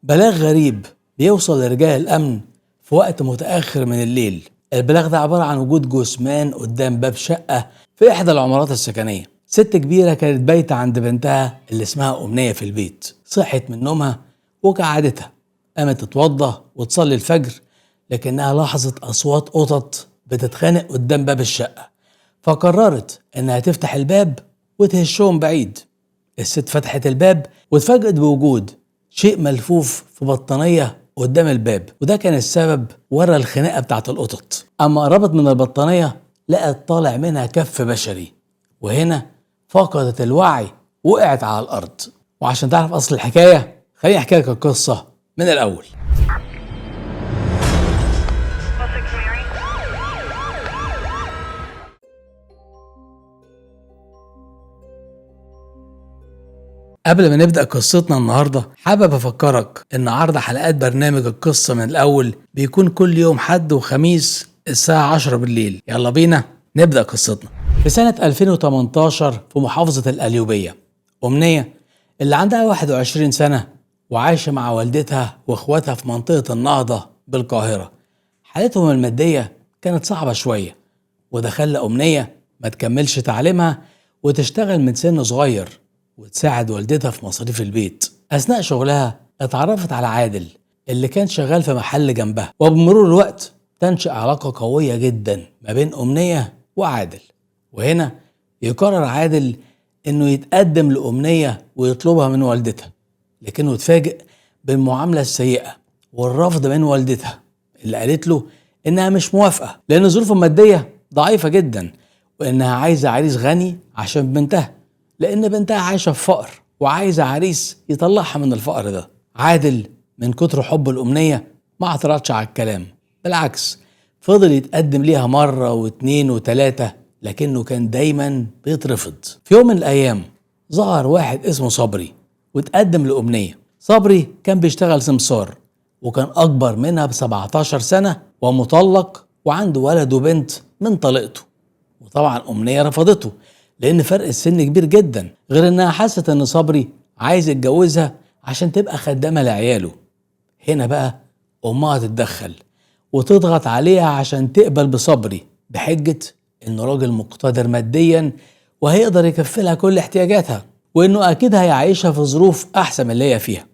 بلاغ غريب بيوصل لرجال الأمن في وقت متأخر من الليل. البلاغ ده عبارة عن وجود جثمان قدام باب شقة في إحدى العمارات السكنية. ست كبيرة كانت بايتة عند بنتها اللي اسمها أمنية في البيت. صحت من نومها وكعادتها قامت تتوضى وتصلي الفجر، لكنها لاحظت أصوات قطط بتتخانق قدام باب الشقة، فقررت إنها تفتح الباب وتهشهم بعيد. الست فتحت الباب واتفاجئت بوجود شيء ملفوف في بطانية قدام الباب، وده كان السبب ورا الخناقة بتاعت القطط. أما قربت من البطانية لقت طالع منها كف بشري، وهنا فقدت الوعي وقعت على الأرض. وعشان تعرف أصل الحكاية خليني أحكي لك القصة من الأول. قبل ما نبدأ قصتنا النهاردة حابب أفكرك إن عرض حلقات برنامج القصة من الأول بيكون كل يوم حد وخميس الساعة 10 بالليل. يلا بينا نبدأ قصتنا. في سنة 2018 في محافظة القليوبية، أمنية اللي عندها 21 سنة وعايشة مع والدتها وإخواتها في منطقة النهضة بالقاهرة. حالتهم المادية كانت صعبة شوية، وده خلى أمنية ما تكملش تعليمها وتشتغل من سن صغير وتساعد والدتها في مصاريف البيت. أثناء شغلها اتعرفت على عادل اللي كان شغال في محل جنبها، وبمرور الوقت تنشأ علاقة قوية جدا ما بين أمنية وعادل. وهنا يقرر عادل إنه يتقدم لأمنية ويطلبها من والدتها، لكنه اتفاجئ بالمعاملة السيئة والرفض من والدتها اللي قالت له إنها مش موافقة لأن ظروفه المادية ضعيفة جدا، وإنها عايزة عريس غني عشان بنتها، لأن بنتها عايشة في فقر وعايزة عريس يطلعها من الفقر ده. عادل من كتر حب الأمنية ما اعترضش على الكلام، بالعكس فضل يتقدم ليها مرة واتنين وتلاتة، لكنه كان دايما بيترفض. في يوم من الأيام ظهر واحد اسمه صبري واتقدم لأمنية. صبري كان بيشتغل سمسار وكان أكبر منها ب17 سنة ومطلق وعنده ولد وبنت من طليقته. وطبعا أمنية رفضته لأن فرق السن كبير جدا، غير إنها حست إن صبري عايز يتجوزها عشان تبقى خدامة لعياله. هنا بقى أمها تتدخل وتضغط عليها عشان تقبل بصبري بحجة إنه راجل مقتدر ماديا وهيقدر يكفلها كل احتياجاتها، وإنه أكيد هيعيشها في ظروف أحسن من اللي هي فيها.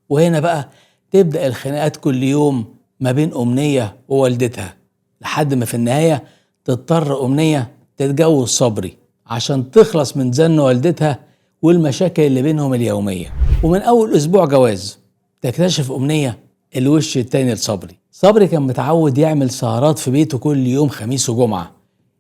وهنا بقى تبدأ الخناقات كل يوم ما بين أمنية ووالدتها، لحد ما في النهاية تضطر أمنية تتجوز صبري عشان تخلص من زن والدتها والمشاكل اللي بينهم اليومية. ومن أول أسبوع جواز تكتشف أمنية الوش التاني لصبري. صبري كان متعود يعمل سهرات في بيته كل يوم خميس وجمعة،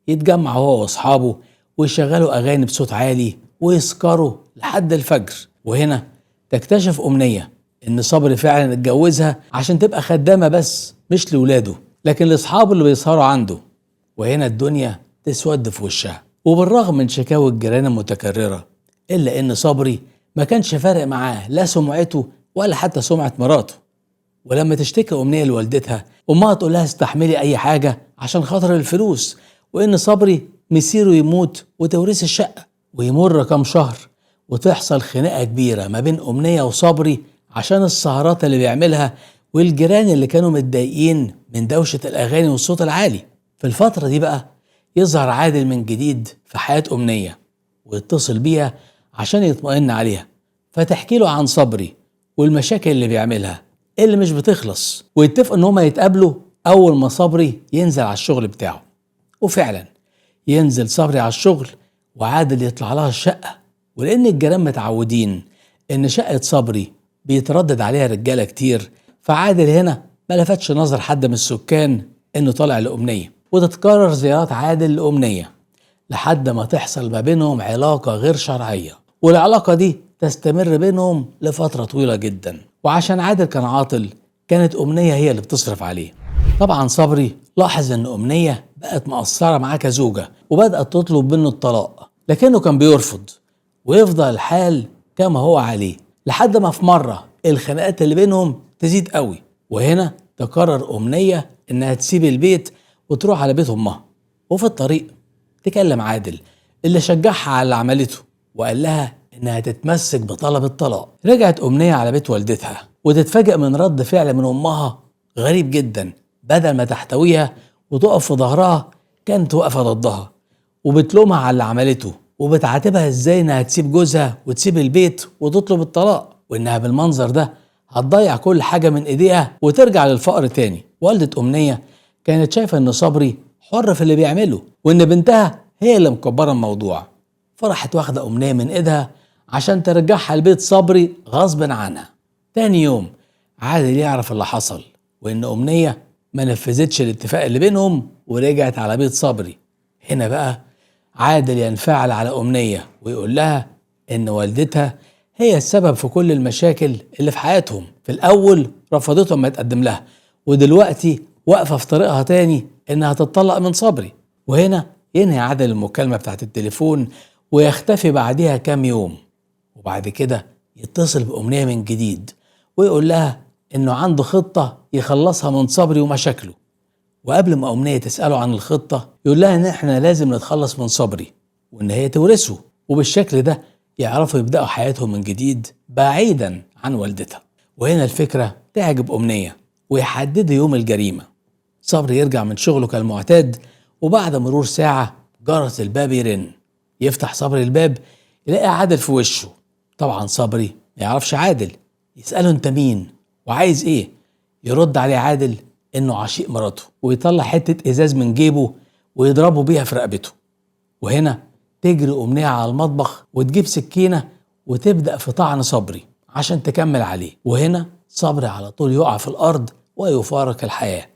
يتجمع هو وأصحابه ويشغلوا أغاني بصوت عالي ويسكروا لحد الفجر. وهنا تكتشف أمنية إن صبري فعلا اتجوزها عشان تبقى خدامة بس مش لولاده، لكن لأصحابه اللي بيسهروا عنده. وهنا الدنيا تسود في وشها. وبالرغم من شكاوى الجيران المتكررة إلا إن صبري ما كانش فارق معاه لا سمعته ولا حتى سمعة مراته. ولما تشتكي أمنية لوالدتها، أمها تقول لها استحملي أي حاجة عشان خاطر الفلوس، وإن صبري مصيره يموت وتوريث الشقة. ويمر كام شهر وتحصل خناقة كبيرة ما بين أمنية وصبري عشان السهرات اللي بيعملها والجيران اللي كانوا متضايقين من دوشة الأغاني والصوت العالي. في الفترة دي بقى يظهر عادل من جديد في حياة أمنية ويتصل بيها عشان يطمئن عليها، فتحكي له عن صبري والمشاكل اللي بيعملها اللي مش بتخلص، ويتفقوا ان هما يتقابلوا اول ما صبري ينزل على الشغل بتاعه. وفعلا ينزل صبري على الشغل وعادل يطلع لها الشقة، ولان الجيران متعودين ان شقة صبري بيتردد عليها رجالة كتير، فعادل هنا ما لفتش نظر حد من السكان انه طالع لأمنية. وتتكرر زيارات عادل لأمنية لحد ما تحصل ما بينهم علاقة غير شرعية، والعلاقة دي تستمر بينهم لفترة طويلة جدا. وعشان عادل كان عاطل كانت أمنية هي اللي بتصرف عليه. طبعا صبري لاحظ ان أمنية بقت مقصرة معاه كزوجة وبدأت تطلب منه الطلاق، لكنه كان بيرفض ويفضل الحال كما هو عليه، لحد ما في مرة الخناقات اللي بينهم تزيد قوي. وهنا تقرر أمنية انها تسيب البيت وتروح على بيت أمها. وفي الطريق تكلم عادل اللي شجعها على اللي عملته وقال لها انها تتمسك بطلب الطلاق. رجعت أمنية على بيت والدتها وتتفاجئ من رد فعل من أمها غريب جدا. بدل ما تحتويها وتقف في ظهرها كانت واقفة ضدها وبتلومها على اللي عملته، وبتعاتبها ازاي انها تسيب جوزها وتسيب البيت وتطلب الطلاق، وانها بالمنظر ده هتضيع كل حاجة من ايديها وترجع للفقر تاني. والدة أمنية كانت شايفة ان صبري حر في اللي بيعمله وان بنتها هي اللي مكبرة الموضوع، فراحت واخدة أمنية من ايدها عشان ترجعها لبيت صبري غصب عنها. تاني يوم عادل يعرف اللي حصل وان أمنية ما نفذتش الاتفاق اللي بينهم ورجعت على بيت صبري. هنا بقى عادل ينفعل على أمنية ويقول لها إن والدتها هي السبب في كل المشاكل اللي في حياتهم. في الأول رفضتهم ما يتقدم لها، ودلوقتي واقفة في طريقها تاني إنها تتطلق من صبري. وهنا ينهي عادل المكالمة بتاعت التليفون ويختفي بعدها كام يوم، وبعد كده يتصل بأمنية من جديد ويقول لها إنه عنده خطة يخلصها من صبري ومشاكله. وقبل ما أمنية تسأله عن الخطة يقول لها إن إحنا لازم نتخلص من صبري وإن هي تورثه، وبالشكل ده يعرفوا يبدأوا حياتهم من جديد بعيدا عن والدتها. وهنا الفكرة تعجب أمنية ويحددوا يوم الجريمة. صبري يرجع من شغله كالمعتاد، وبعد مرور ساعة جرس الباب يرن. يفتح صبري الباب يلاقي عادل في وشه. طبعا صبري ما يعرفش عادل، يسأله أنت مين وعايز إيه؟ يرد عليه عادل إنه عشيق مراته، ويطلع حتة إزاز من جيبه ويضربه بيها في رقبته. وهنا تجري أمنية على المطبخ وتجيب سكينة وتبدأ في طعن صبري عشان تكمل عليه. وهنا صبري على طول يقع في الأرض ويفارق الحياة،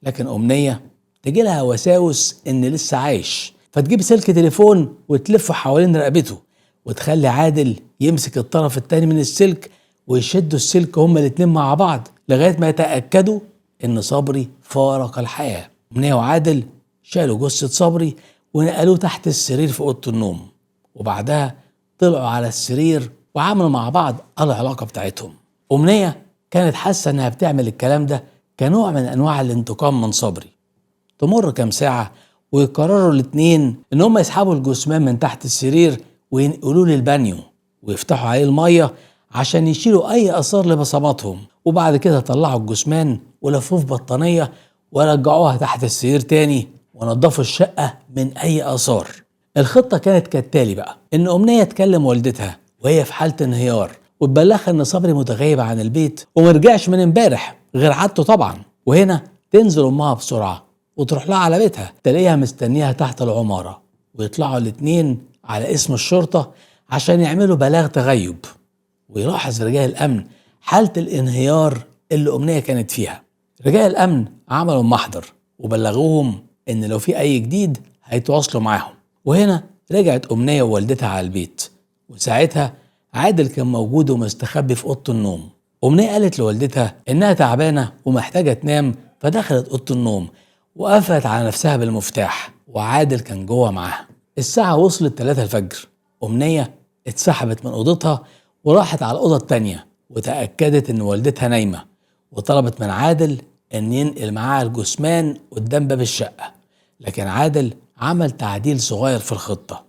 لكن أمنية تجيلها وساوس إن لسه عايش، فتجيب سلك تليفون وتلفه حوالين رقبته وتخلي عادل يمسك الطرف التاني من السلك ويشدوا السلك هما الاتنين مع بعض لغاية ما يتأكدوا إن صبري فارق الحياة. أمنية وعادل شالوا جثة صبري ونقلوه تحت السرير في أوضة النوم، وبعدها طلعوا على السرير وعملوا مع بعض العلاقة بتاعتهم. أمنية كانت حاسة إنها بتعمل الكلام ده كنوع من أنواع الانتقام من صبري. تمر كام ساعة ويقرروا الاتنين إن هم يسحبوا الجثمان من تحت السرير وينقلوه للبانيو ويفتحوا عليه المية عشان يشيلوا أي آثار لبصماتهم، وبعد كده طلعوا الجثمان ولفوه في بطانية ورجعوها تحت السرير تاني ونضفوا الشقة من أي آثار. الخطة كانت كالتالي بقى: إن أمنية تكلم والدتها وهي في حالة انهيار وتبلغها إن صبري متغيب عن البيت ومرجعش من امبارح غير عادته طبعا. وهنا تنزل أمها بسرعة وتروح لها على بيتها، تلاقيها مستنيها تحت العمارة، ويطلعوا الاتنين على اسم الشرطة عشان يعملوا بلاغ تغيب. ويلاحظ رجال الأمن حالة الانهيار اللي أمنية كانت فيها. رجال الأمن عملوا محضر وبلغوهم إن لو في أي جديد هيتواصلوا معاهم. وهنا رجعت أمنية ووالدتها على البيت، وساعتها عادل كان موجود ومستخبي في أوضة النوم. أمنية قالت لوالدتها إنها تعبانة ومحتاجة تنام، فدخلت أوضة النوم وقفلت على نفسها بالمفتاح، وعادل كان جوه معاها. الساعة وصلت 3 الفجر. أمنية اتسحبت من أوضتها وراحت على الأوضة التانية وتأكدت إن والدتها نايمة، وطلبت من عادل إن ينقل معاها الجثمان قدام باب الشقة. لكن عادل عمل تعديل صغير في الخطة.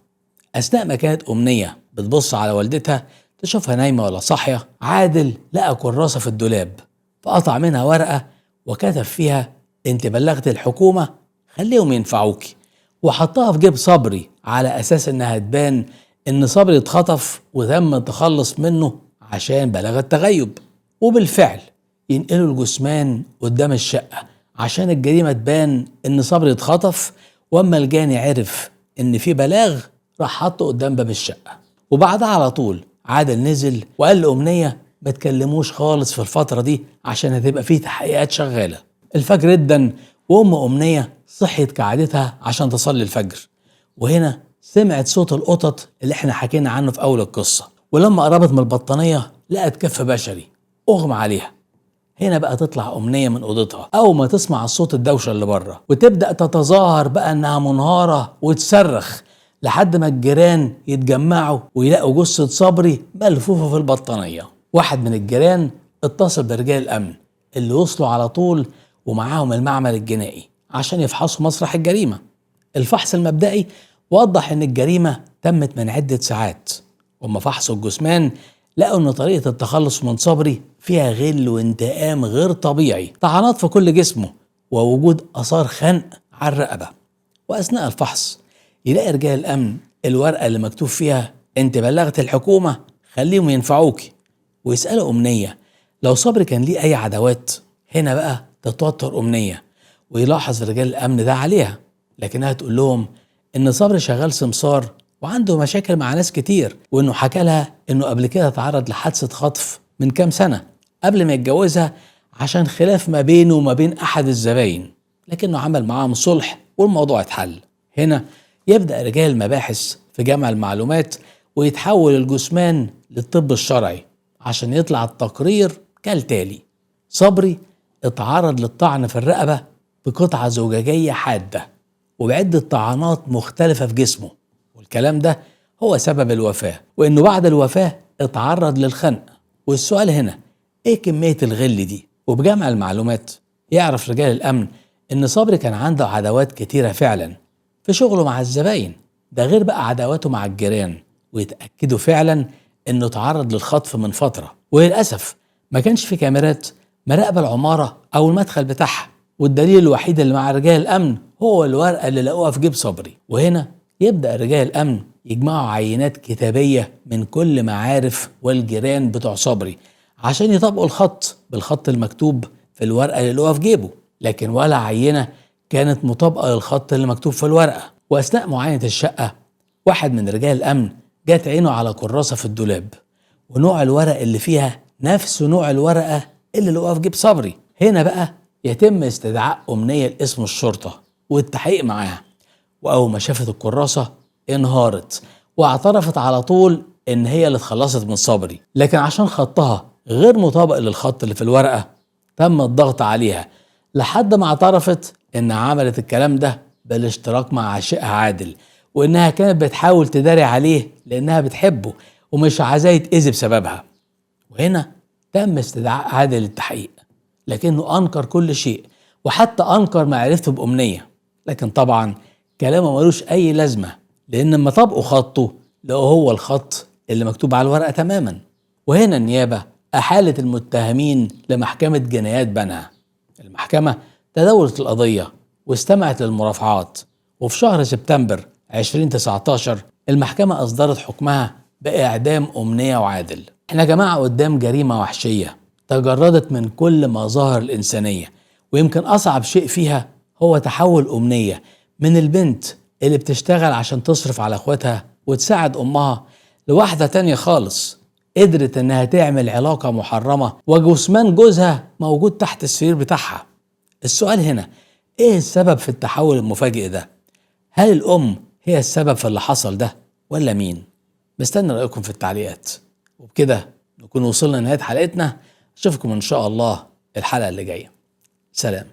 أثناء ما كانت أمنية بتبص على والدتها تشوفها نايمة ولا صاحية، عادل لقى كراسة في الدولاب فقطع منها ورقة وكتب فيها: انت بلغت الحكومة خليهم ينفعوكي، وحطها في جيب صبري على أساس إنها تبان إن صبري اتخطف وتم التخلص منه عشان بلغ التغيب. وبالفعل ينقلوا الجثمان قدام الشقة عشان الجريمة تبان إن صبري اتخطف، واما الجاني عرف إن في بلاغ راح حطه قدام باب الشقة. وبعدها على طول عادل نزل وقال لأمنية ما تكلموش خالص في الفترة دي عشان هتبقى فيه تحقيقات شغالة. الفجر ادن وأم أمنية صحيت كعادتها عشان تصلي الفجر، وهنا سمعت صوت القطط اللي احنا حكينا عنه في أول القصة، ولما قربت من البطانية لقت كف بشري أغمى عليها. هنا بقى تطلع أمنية من أوضتها أول ما تسمع الصوت الدوشة اللي بره، وتبدأ تتظاهر بقى إنها منهارة وتصرخ لحد ما الجيران يتجمعوا ويلاقوا جثة صبري ملفوفة في البطانية. واحد من الجيران اتصل برجال الأمن اللي وصلوا على طول ومعاهم المعمل الجنائي عشان يفحصوا مسرح الجريمة. الفحص المبدئي وضح إن الجريمة تمت من عدة ساعات، وما فحصوا الجثمان لقوا إن طريقة التخلص من صبري فيها غل وانتقام غير طبيعي، طعنات في كل جسمه، ووجود آثار خنق على الرقبة. وأثناء الفحص يلاقي رجال الأمن الورقة اللي مكتوب فيها أنت بلغت الحكومة خليهم ينفعوكي، ويسألوا أمنية لو صبري كان ليه أي عداوات. هنا بقى تتوتر أمنية ويلاحظ رجال الأمن ده عليها، لكنها تقول لهم إن صبري شغال سمسار وعنده مشاكل مع ناس كتير، وإنه حكى لها إنه قبل كده تعرض لحادثة خطف من كام سنة قبل ما يتجوزها عشان خلاف ما بينه وما بين أحد الزباين، لكنه عمل معاهم صلح والموضوع اتحل. هنا يبدأ رجال المباحث في جمع المعلومات ويتحول الجثمان للطب الشرعي عشان يطلع التقرير كالتالي: صبري اتعرض للطعن في الرقبة بقطعة زجاجية حادة وبعدة طعنات مختلفة في جسمه، والكلام ده هو سبب الوفاة، وإنه بعد الوفاة اتعرض للخنق. والسؤال هنا إيه كمية الغل دي؟ وبجمع المعلومات يعرف رجال الأمن إن صبري كان عنده عداوات كتيرة فعلا في شغله مع الزباين، ده غير بقى عداواته مع الجيران، ويتأكدوا فعلا إنه تعرض للخطف من فترة. وللأسف ما كانش في كاميرات مراقبة العمارة أو المدخل بتاعها، والدليل الوحيد اللي مع رجال الأمن هو الورقة اللي لقوها في جيب صبري. وهنا يبدأ رجال الأمن يجمعوا عينات كتابية من كل معارف والجيران بتوع صبري عشان يطبقوا الخط بالخط المكتوب في الورقة اللي لقوها في جيبه، لكن ولا عينة كانت مطابقة للخط اللي مكتوب في الورقة. وأثناء معاينة الشقة واحد من رجال الأمن جات عينه على كراسة في الدولاب، ونوع الورق اللي فيها نفس نوع الورقة اللي لقوها في جيب صبري. هنا بقى يتم استدعاء أمنية لاسم الشرطة والتحقيق معاها، وأول ما شافت الكراسة انهارت واعترفت على طول إن هي اللي اتخلصت من صبري، لكن عشان خطها غير مطابق للخط اللي في الورقة تم الضغط عليها لحد ما اعترفت إن عملت الكلام ده بالاشتراك مع عشيقها عادل، وإنها كانت بتحاول تداري عليه لأنها بتحبه ومش عايزاه يتأذي بسببها. وهنا تم استدعاء عادل للتحقيق، لكنه أنكر كل شيء وحتى أنكر معرفته بأمنية، لكن طبعا كلامه ملوش أي لازمة لأن لما طبقوا خطه لقوا هو الخط اللي مكتوب على الورقة تماما. وهنا النيابة أحالت المتهمين لمحكمة جنايات بنها. المحكمة تداولت القضية واستمعت للمرافعات، وفي شهر سبتمبر 2019 المحكمة أصدرت حكمها بإعدام أمنية وعادل. احنا يا جماعة قدام جريمة وحشية تجردت من كل مظاهر الإنسانية، ويمكن أصعب شيء فيها هو تحول أمنية من البنت اللي بتشتغل عشان تصرف على اخواتها وتساعد أمها لواحدة تانية خالص قدرت إنها تعمل علاقة محرمة وجثمان جوزها موجود تحت السرير بتاعها. السؤال هنا إيه السبب في التحول المفاجئ ده؟ هل الأم هي السبب في اللي حصل ده ولا مين؟ مستني رأيكم في التعليقات. وبكده نكون وصلنا لنهاية حلقتنا. أشوفكم إن شاء الله الحلقة اللي جاية. سلام.